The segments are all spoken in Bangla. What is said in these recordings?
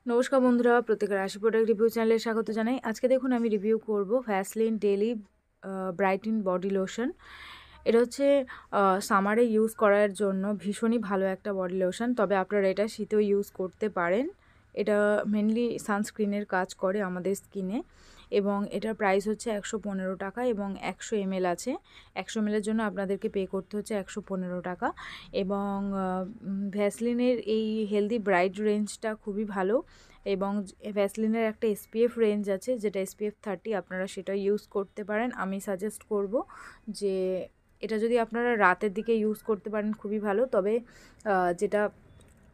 নমস্কার বন্ধুরা, প্রত্যেকের রাশি প্রোডাক্ট রিভিউ চ্যানেলে স্বাগত জানাই। আজকে দেখুন আমি রিভিউ করব Vaseline daily brighten body lotion. এটা হচ্ছে সামারে ইউজ করার জন্য ভীষণই ভালো একটা বডি লোশন, তবে আপনারা এটা শীতেও ইউজ করতে পারেন। এটা মেনলি সানস্ক্রিনের কাজ করে আমাদের স্কিনে, এবং এটার প্রাইস হচ্ছে 115 টাকা এবং 100 ml আছে। 100 ml জন্য আপনাদেরকে পে করতে হচ্ছে 115 টাকা। এবং ভ্যাসলিনের এই হেলদি ব্রাইট রেঞ্জটা খুবই ভালো, এবং ভ্যাসলিনের একটা SPF রেঞ্জ আছে যেটা SPF 30, আপনারা সেটা ইউজ করতে পারেন। আমি সাজেস্ট করব যে এটা যদি আপনারা রাতের দিকে ইউজ করতে পারেন খুবই ভালো, তবে যেটা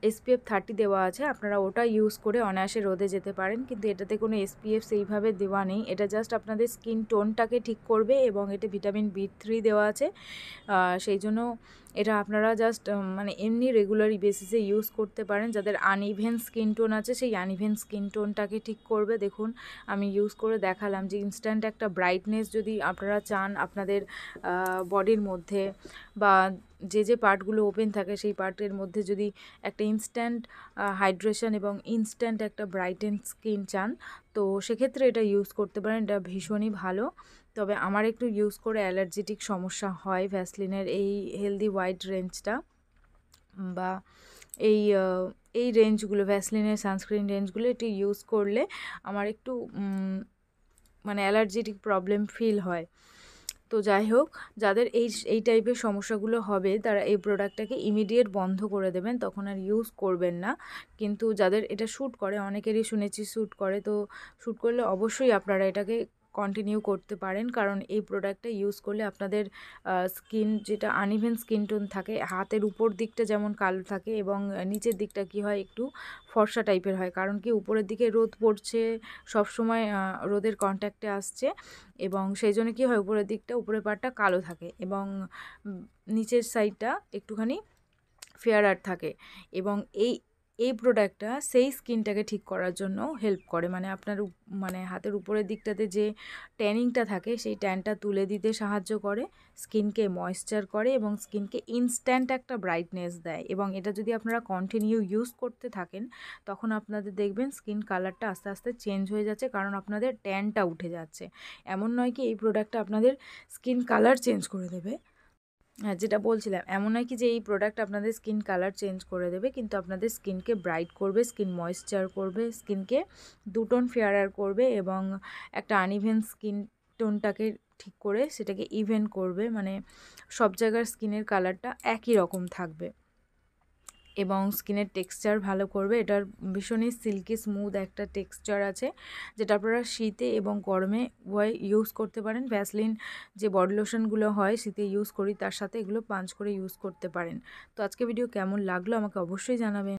SPF 30 দেওয়া আছে আপনারা ওটা ইউজ করে অনায়াসে রোদে যেতে পারেন, কিন্তু এটাতে কোনো SPF সেইভাবে দেওয়া নেই। এটা জাস্ট আপনাদের স্কিন টোনটাকে ঠিক করবে, এবং এতে ভিটামিন B3 দেওয়া আছে। সেই জন্য এটা আপনারা জাস্ট মানে এমনি রেগুলার বেসিসে ইউজ করতে পারেন। যাদের আনইভেন স্কিন টোন আছে সেই আনইভেন স্কিন টোনটাকে ঠিক করবে। দেখুন আমি ইউজ করে দেখালাম যে ইনস্ট্যান্ট একটা ব্রাইটনেস যদি আপনারা চান আপনাদের বডির মধ্যে, বা যে পার্টগুলো ওপেন থাকে সেই পার্টের মধ্যে যদি একটা ইনস্ট্যান্ট হাইড্রেশন এবং ইনস্ট্যান্ট একটা ব্রাইটেন স্কিন চান, তো সেক্ষেত্রে এটা ইউজ করতে পারেন। এটা ভীষণই ভালো। তবে আমার একটু ইউজ করে অ্যালার্জেটিক সমস্যা হয় ভ্যাসলিনের এই হেলদি হোয়াইট রেঞ্জটা, বা এই এই রেঞ্জগুলো ভ্যাসলিনের সানস্ক্রিন রেঞ্জগুলো একটু ইউজ করলে আমার একটু মানে অ্যালার্জেটিক প্রবলেম ফিল হয়। তো যাই হোক, যাদের এই টাইপের সমস্যাগুলো হবে তারা এই প্রোডাক্টটাকে ইমিডিয়েট বন্ধ করে দেবেন, তখন আর ইউজ করবেন না। কিন্তু যাদের এটা শ্যুট করে, অনেকেরই শুনেছি শ্যুট করে, তো শ্যুট করলে অবশ্যই আপনারা এটাকে কন্টিনিউ করতে পারেন, কারণ এই প্রোডাক্টটা ইউজ করলে আপনাদের স্কিন যেটা আনইভেন স্কিন টোন থাকে, হাতের উপর দিকটা যেমন কালো থাকে এবং নিচের দিকটা কি হয় একটু ফর্সা টাইপের হয়, কারণ কি উপরের দিকে রোদ পড়ছে, সবসময় রোদের কন্ট্যাক্টে আসছে, এবং সেই জন্য কী হয় উপরের দিকটা, উপরের পার্টটা কালো থাকে এবং নিচের সাইডটা একটুখানি ফেয়ারার থাকে। এবং এই প্রোডাক্টটা সেই স্কিনটাকে ঠিক করার জন্য হেল্প করে, মানে আপনার মানে হাতের উপরের দিকটাতে যে ট্যানিংটা থাকে সেই ট্যানটা তুলে দিতে সাহায্য করে, স্কিনকে ময়েশ্চার করে এবং স্কিনকে ইনস্ট্যান্ট একটা ব্রাইটনেস দেয়। এবং এটা যদি আপনারা কন্টিনিউ ইউজ করতে থাকেন তখন আপনাদের দেখবেন স্কিন কালারটা আস্তে আস্তে চেঞ্জ হয়ে যাচ্ছে, কারণ আপনাদের ট্যানটা উঠে যাচ্ছে। এমন নয় কি এই প্রোডাক্টটা আপনাদের স্কিন কালার চেঞ্জ করে দেবে, হ্যাঁ যেটা বলছিলাম, এমন নয় কি যে এই প্রোডাক্ট আপনাদের স্কিন কালার চেঞ্জ করে দেবে, কিন্তু আপনাদের স্কিনকে ব্রাইট করবে, স্কিন ময়েশ্চার করবে, স্কিনকে দুটোন ফেয়ারার করবে, এবং একটা আনইভেন স্কিন টোনটাকে ঠিক করে সেটাকে ইভেন করবে, মানে সব জায়গার স্কিনের কালারটা একই রকম থাকবে এবং স্কিনের টেক্সচার ভালো করবে। এটার ভীষণই সিল্কি স্মুথ একটা টেক্সচার আছে, যেটা আপনারা শীতে এবং গরমে উভয় ইউজ করতে পারেন। ভ্যাসলিন যে বডি লোশনগুলো হয় শীতে ইউজ করি, তার সাথে এগুলো পাঞ্চ করে ইউজ করতে পারেন। তো আজকে ভিডিও কেমন লাগলো আমাকে অবশ্যই জানাবেন।